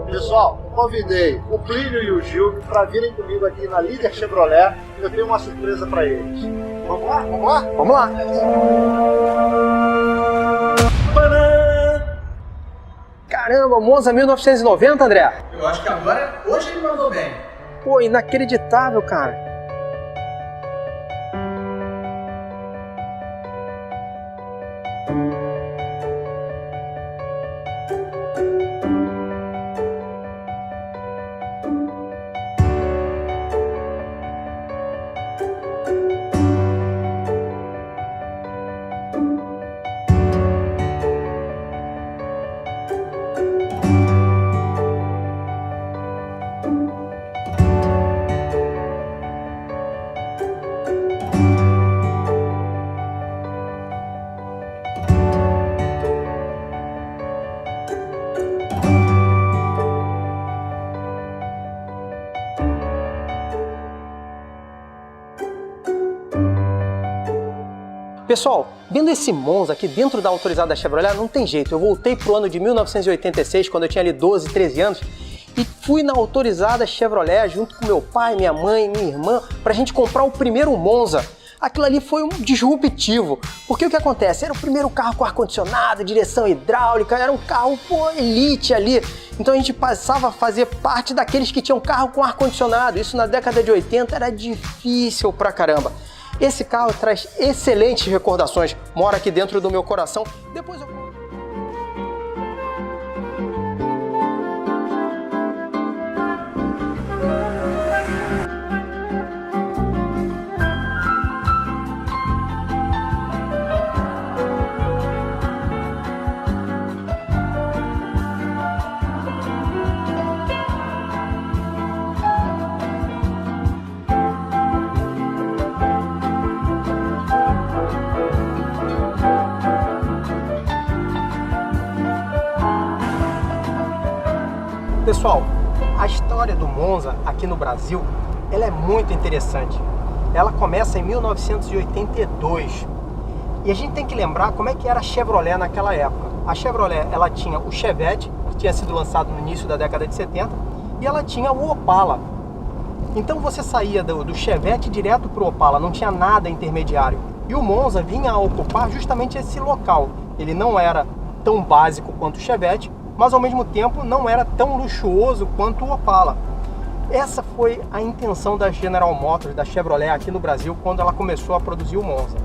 Pessoal, convidei o Plínio e o Gil para virem comigo aqui na Líder Chevrolet. Eu tenho uma surpresa para eles. Vamos lá? Vamos lá? Vamos lá! Caramba, Monza 1990, André? Eu acho que agora, hoje ele mandou bem. Pô, inacreditável, cara. Pessoal, vendo esse Monza aqui dentro da autorizada da Chevrolet, não tem jeito. Eu voltei pro ano de 1986, quando eu tinha ali 12, 13 anos, e fui na autorizada Chevrolet junto com meu pai, minha mãe, minha irmã, pra gente comprar o primeiro Monza. Aquilo ali foi um disruptivo, porque o que acontece? Era o primeiro carro com ar-condicionado, direção hidráulica, era um carro, elite ali. Então a gente passava a fazer parte daqueles que tinham carro com ar-condicionado. Isso na década de 80 era difícil pra caramba. Esse carro traz excelentes recordações, mora aqui dentro do meu coração. Depois eu... Pessoal, a história do Monza aqui no Brasil, ela é muito interessante. Ela começa em 1982. E a gente tem que lembrar como é que era a Chevrolet naquela época. A Chevrolet, ela tinha o Chevette, que tinha sido lançado no início da década de 70, e ela tinha o Opala. Então você saía do Chevette direto para o Opala, não tinha nada intermediário. E o Monza vinha a ocupar justamente esse local. Ele não era tão básico quanto o Chevette, mas ao mesmo tempo não era tão luxuoso quanto o Opala. Essa foi a intenção da General Motors, da Chevrolet aqui no Brasil, quando ela começou a produzir o Monza.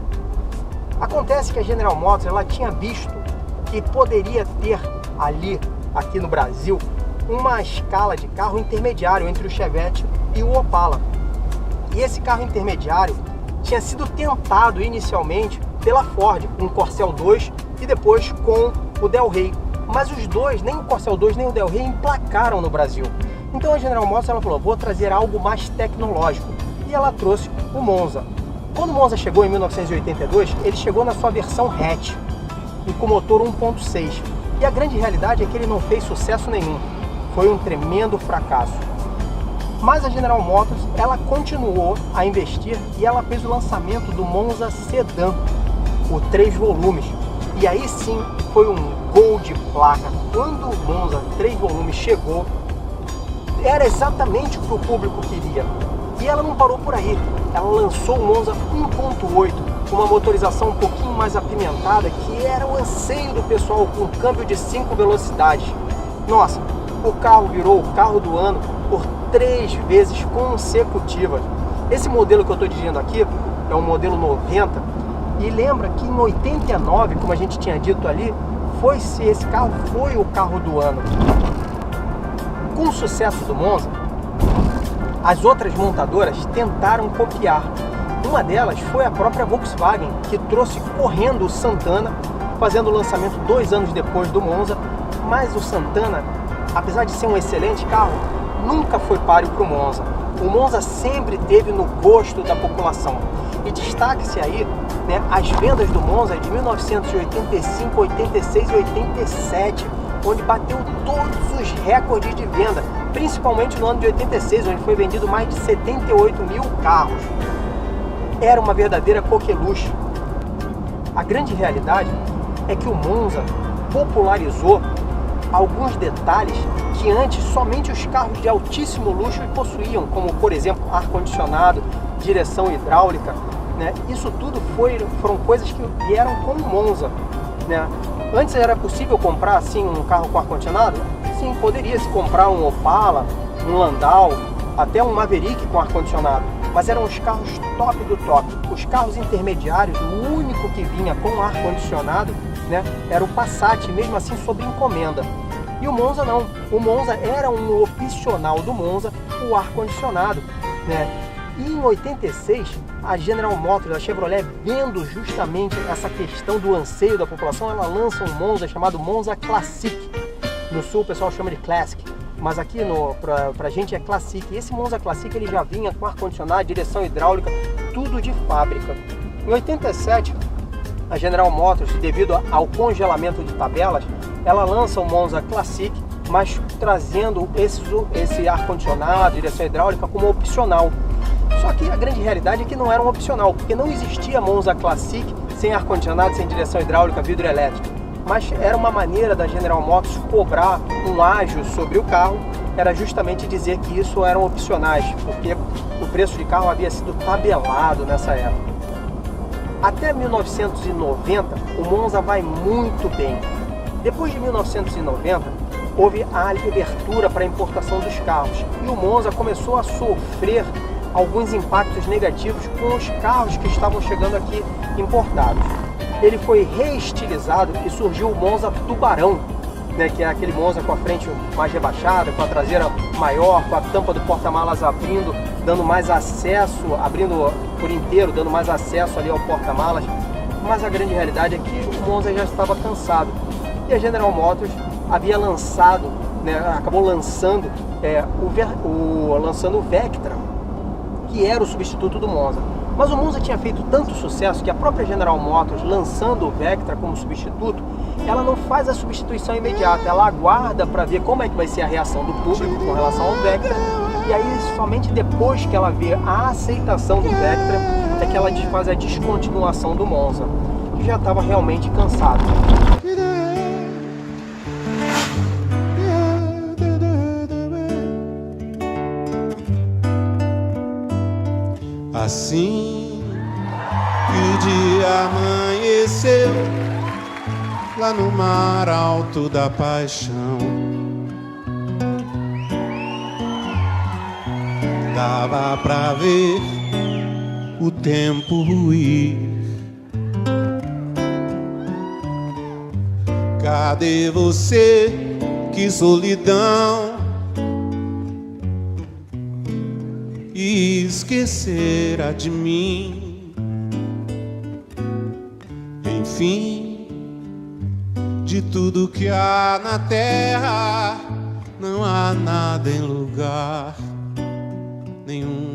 Acontece que a General Motors ela tinha visto que poderia ter ali, aqui no Brasil, uma escala de carro intermediário entre o Chevette e o Opala. E esse carro intermediário tinha sido tentado inicialmente pela Ford, com o Corcel 2 e depois com o Del Rey. Mas os dois, nem o Corcel 2 nem o Del Rey, emplacaram no Brasil. Então a General Motors ela falou, vou trazer algo mais tecnológico. E ela trouxe o Monza. Quando o Monza chegou em 1982, ele chegou na sua versão hatch, e com motor 1.6. E a grande realidade é que ele não fez sucesso nenhum. Foi um tremendo fracasso. Mas a General Motors, ela continuou a investir e ela fez o lançamento do Monza Sedan, o 3 volumes. E aí sim, foi um gol de placa. Quando o Monza 3 volumes chegou, era exatamente o que o público queria. E ela não parou por aí. Ela lançou o Monza 1.8, com uma motorização um pouquinho mais apimentada, que era o anseio do pessoal, com câmbio de 5 velocidades. Nossa, o carro virou o carro do ano por 3 vezes consecutivas. Esse modelo que eu estou dirigindo aqui é um modelo 90. E lembra que em 89, como a gente tinha dito ali, esse carro foi o carro do ano. Com o sucesso do Monza, as outras montadoras tentaram copiar. Uma delas foi a própria Volkswagen, que trouxe correndo o Santana, fazendo o lançamento 2 anos depois do Monza. Mas o Santana, apesar de ser um excelente carro, nunca foi páreo para o Monza. O Monza sempre teve no gosto da população. E destaque-se aí, né, as vendas do Monza de 1985, 86 e 87, onde bateu todos os recordes de venda, principalmente no ano de 86, onde foi vendido mais de 78 mil carros. Era uma verdadeira coqueluche. A grande realidade é que o Monza popularizou alguns detalhes que adiante, somente os carros de altíssimo luxo possuíam, como por exemplo ar-condicionado, direção hidráulica, né? Isso tudo foram coisas que vieram com o Monza, né? Antes era possível comprar assim um carro com ar-condicionado? Sim, poderia-se comprar um Opala, um Landau, até um Maverick com ar-condicionado, mas eram os carros top do top. Os carros intermediários, o único que vinha com ar-condicionado, né, era o Passat, mesmo assim sob encomenda. E o Monza não, o Monza era um opcional do Monza, o ar-condicionado, né? E em 86, a General Motors, a Chevrolet, vendo justamente essa questão do anseio da população, ela lança um Monza chamado Monza Classic. No sul o pessoal chama de Classic, mas aqui pra gente é Classic. E esse Monza Classic ele já vinha com ar-condicionado, direção hidráulica, tudo de fábrica. Em 87, a General Motors, devido ao congelamento de tabelas, ela lança o Monza Classic, mas trazendo esse ar-condicionado, direção hidráulica como opcional. Só que a grande realidade é que não era um opcional, porque não existia Monza Classic sem ar-condicionado, sem direção hidráulica, vidro elétrico. Mas era uma maneira da General Motors cobrar um ágio sobre o carro, era justamente dizer que isso eram opcionais, porque o preço de carro havia sido tabelado nessa época. Até 1990, o Monza vai muito bem. Depois de 1990, houve a abertura para a importação dos carros e o Monza começou a sofrer alguns impactos negativos com os carros que estavam chegando aqui importados. Ele foi reestilizado e surgiu o Monza Tubarão, né, que é aquele Monza com a frente mais rebaixada, com a traseira maior, com a tampa do porta-malas abrindo, dando mais acesso, abrindo por inteiro, dando mais acesso ali ao porta-malas. Mas a grande realidade é que o Monza já estava cansado. E a General Motors havia lançado, né, acabou lançando o Vectra, que era o substituto do Monza. Mas o Monza tinha feito tanto sucesso que a própria General Motors, lançando o Vectra como substituto, ela não faz a substituição imediata, ela aguarda para ver como é que vai ser a reação do público com relação ao Vectra, e aí somente depois que ela vê a aceitação do Vectra é que ela faz a descontinuação do Monza, que já estava realmente cansado. Assim que o dia amanheceu lá no mar alto da paixão, dava pra ver o tempo ruir. Cadê você? Que solidão! E esquecera de mim. Enfim, de tudo que há na terra, não há nada em lugar nenhum.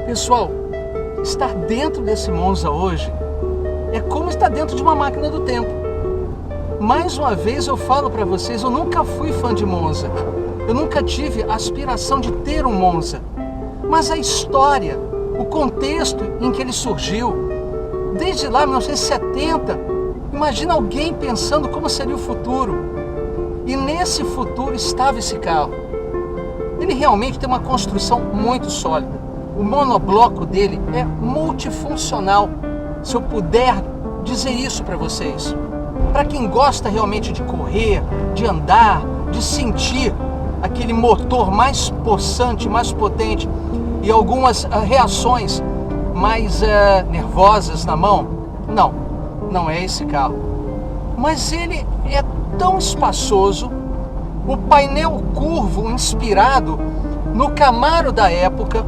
Pessoal, estar dentro desse Monza hoje é como estar dentro de uma máquina do tempo. Mais uma vez eu falo para vocês, eu nunca fui fã de Monza. Eu nunca tive a aspiração de ter um Monza, mas a história, o contexto em que ele surgiu, desde lá, 1970, imagina alguém pensando como seria o futuro. E nesse futuro estava esse carro. Ele realmente tem uma construção muito sólida. O monobloco dele é multifuncional, se eu puder dizer isso para vocês. Para quem gosta realmente de correr, de andar, de sentir aquele motor mais possante, mais potente e algumas reações mais nervosas na mão, não é esse carro. Mas ele é tão espaçoso, o painel curvo inspirado no Camaro da época,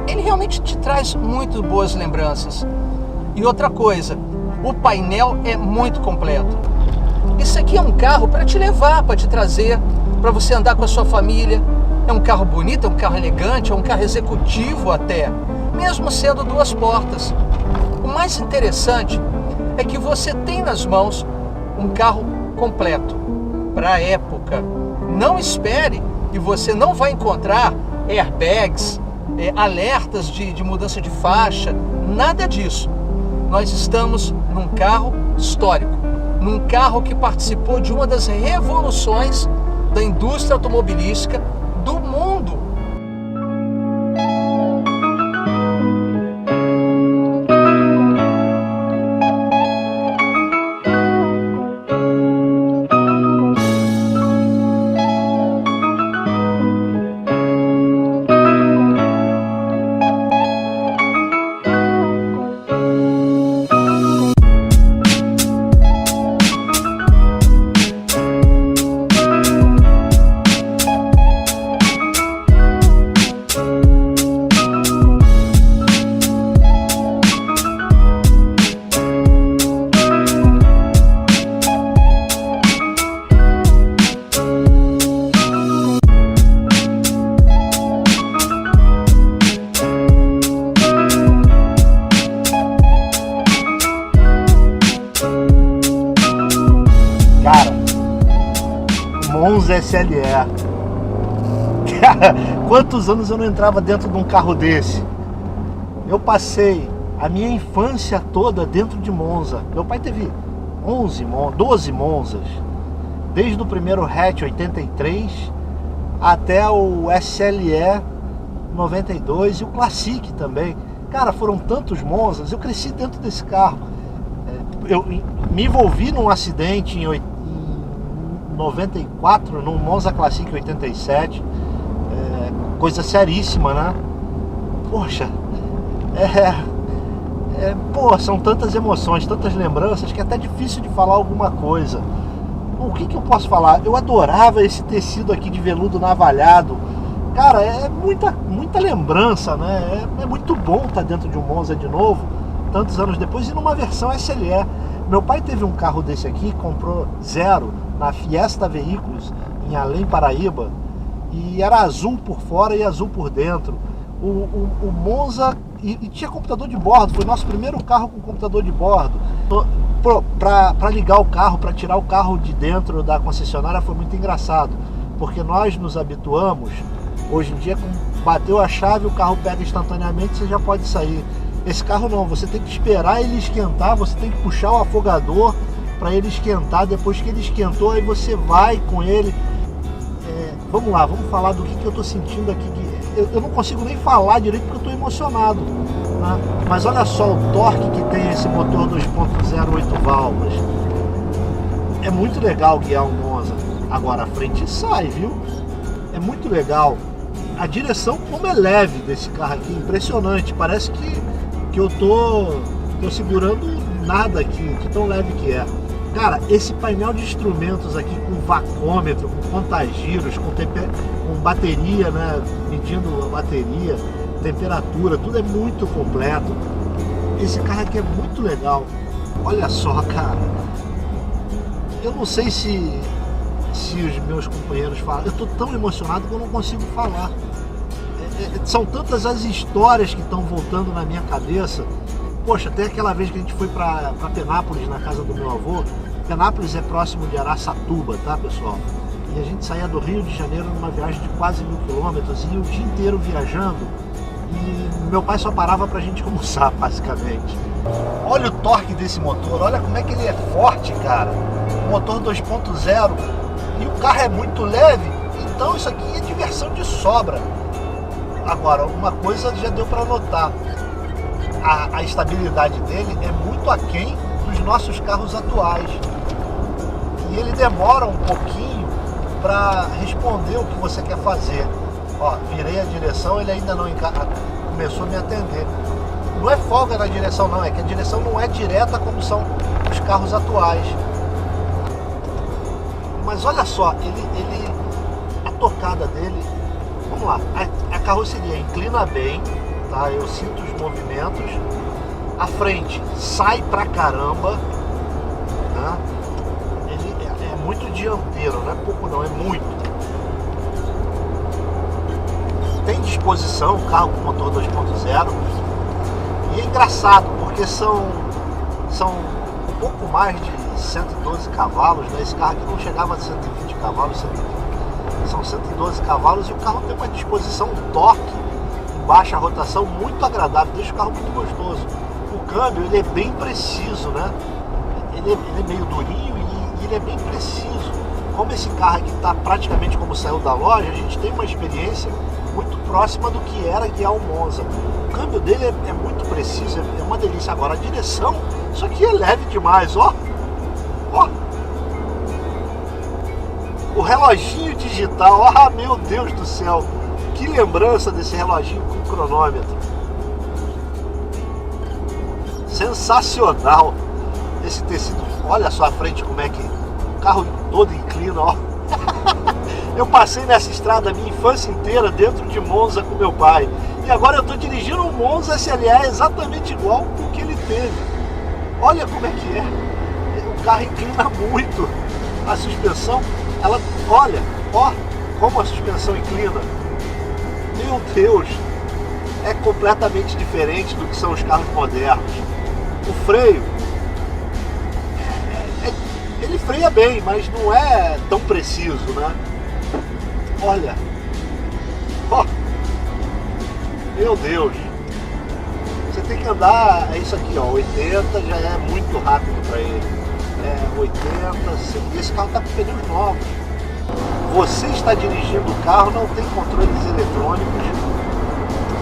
ele realmente te traz muito boas lembranças. E outra coisa, o painel é muito completo. Isso aqui é um carro para te levar, para te trazer, para você andar com a sua família. É um carro bonito, é um carro elegante, é um carro executivo até, mesmo sendo duas portas. O mais interessante é que você tem nas mãos um carro completo, para a época. Não espere e você não vai encontrar airbags, alertas de mudança de faixa, nada disso. Nós estamos num carro histórico, num carro que participou de uma das revoluções da indústria automobilística do mundo. Monza SLE. Cara, quantos anos eu não entrava dentro de um carro desse? Eu passei a minha infância toda dentro de Monza. Meu pai teve 12 Monzas, desde o primeiro hatch 83 até o SLE 92 e o Classic também. Cara, foram tantos Monzas, eu cresci dentro desse carro. Eu me envolvi num acidente em 94, no Monza Classic 87, coisa seríssima, né? Poxa, são tantas emoções, tantas lembranças que é até difícil de falar alguma coisa. O que eu posso falar? Eu adorava esse tecido aqui de veludo navalhado. Cara, é muita lembrança, né? É muito bom estar dentro de um Monza de novo, tantos anos depois, e numa versão SLE. Meu pai teve um carro desse aqui, comprou zero, na Fiesta Veículos, em Além, Paraíba, e era azul por fora e azul por dentro. O Monza, e tinha computador de bordo, foi nosso primeiro carro com computador de bordo. Para ligar o carro, para tirar o carro de dentro da concessionária foi muito engraçado, porque nós nos habituamos, hoje em dia, bateu a chave, o carro pega instantaneamente, você já pode sair. Esse carro não, você tem que esperar ele esquentar, você tem que puxar o afogador para ele esquentar. Depois que ele esquentou, aí você vai com ele. Vamos lá, vamos falar do que eu estou sentindo aqui. Eu não consigo nem falar direito porque eu estou emocionado, né? Mas olha só o torque que tem esse motor 2.0 8 válvulas. É muito legal guiar um Monza. Agora a frente sai, viu? É muito legal. A direção, como é leve desse carro aqui, impressionante. Parece que eu tô segurando nada aqui, de tão leve que é. Cara, esse painel de instrumentos aqui com vacômetro, com contagiros, com bateria, né, medindo a bateria, temperatura, tudo é muito completo. Esse carro aqui é muito legal. Olha só, cara. Eu não sei se os meus companheiros falam. Eu tô tão emocionado que eu não consigo falar. São tantas as histórias que estão voltando na minha cabeça. Poxa, até aquela vez que a gente foi para Penápolis, na casa do meu avô. Penápolis é próximo de Araçatuba, tá, pessoal? E a gente saía do Rio de Janeiro numa viagem de quase 1000 quilômetros, e o dia inteiro viajando, e meu pai só parava pra gente almoçar, basicamente. Olha o torque desse motor, olha como é que ele é forte, cara. Motor 2.0, e o carro é muito leve, então isso aqui é diversão de sobra. Agora, uma coisa já deu para notar, a estabilidade dele é muito aquém dos nossos carros atuais. E ele demora um pouquinho para responder o que você quer fazer. Ó, virei a direção, ele ainda não começou a me atender. Não é folga na direção não, é que a direção não é direta como são os carros atuais. Mas olha só, a tocada dele, vamos lá, a carroceria inclina bem, tá? Eu sinto os movimentos. A frente sai pra caramba, né? Ele é muito dianteiro, não é pouco não, é muito. Tem disposição, carro com motor 2.0. E é engraçado, porque são um pouco mais de 112 cavalos, né? Esse carro aqui não chegava a 120 cavalos, 120. São 112 cavalos, e o carro tem uma disposição, um torque em baixa rotação muito agradável, deixa o carro muito gostoso. O câmbio, ele é bem preciso, né? Ele é meio durinho ele é bem preciso. Como esse carro aqui está praticamente como saiu da loja, a gente tem uma experiência muito próxima do que era guiar o Monza. O câmbio dele é muito preciso, é uma delícia. Agora a direção, isso aqui é leve demais, ó. Ó. O reloginho digital, ah, meu Deus do céu. Que lembrança desse reloginho com cronômetro. Sensacional. Esse tecido, olha só a frente como é que o carro todo inclina, ó. Eu passei nessa estrada a minha infância inteira dentro de Monza com meu pai. E agora eu estou dirigindo um Monza SLA exatamente igual o que ele teve. Olha como é que é. O carro inclina muito. A suspensão, ela, olha, ó, como a suspensão inclina. Meu Deus, é completamente diferente do que são os carros modernos. O freio, ele freia bem, mas não é tão preciso, né? Olha, ó, meu Deus, você tem que andar, é isso aqui, ó, 80 já é muito rápido para ele, 80, esse carro tá com pneus novos. Você está dirigindo o carro, não tem controles eletrônicos.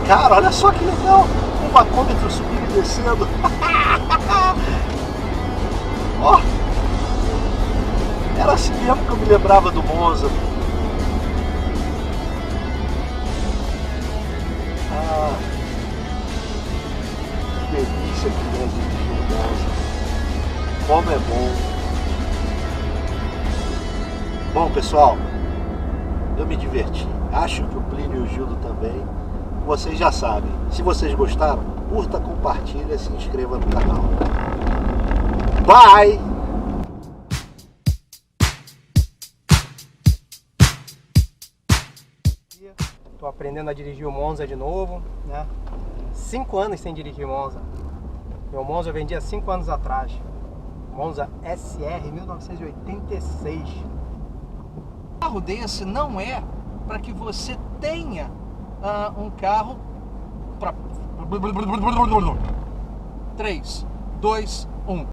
Cara, olha só que legal, o bacômetro subindo e descendo. Ó, era assim mesmo que eu me lembrava do Monza. Ah, que delícia que é dirigir o Monza. Como é bom. Bom, pessoal, eu me diverti. Acho que o Plínio e o Gildo também. Vocês já sabem. Se vocês gostaram, curta, compartilha, se inscreva no canal. Bye! Estou aprendendo a dirigir o Monza de novo, né? 5 anos sem dirigir Monza. Meu Monza eu vendi há 5 anos atrás. Monza SR 1986. Um carro desse não é para que você tenha um carro para 3, 2, 1.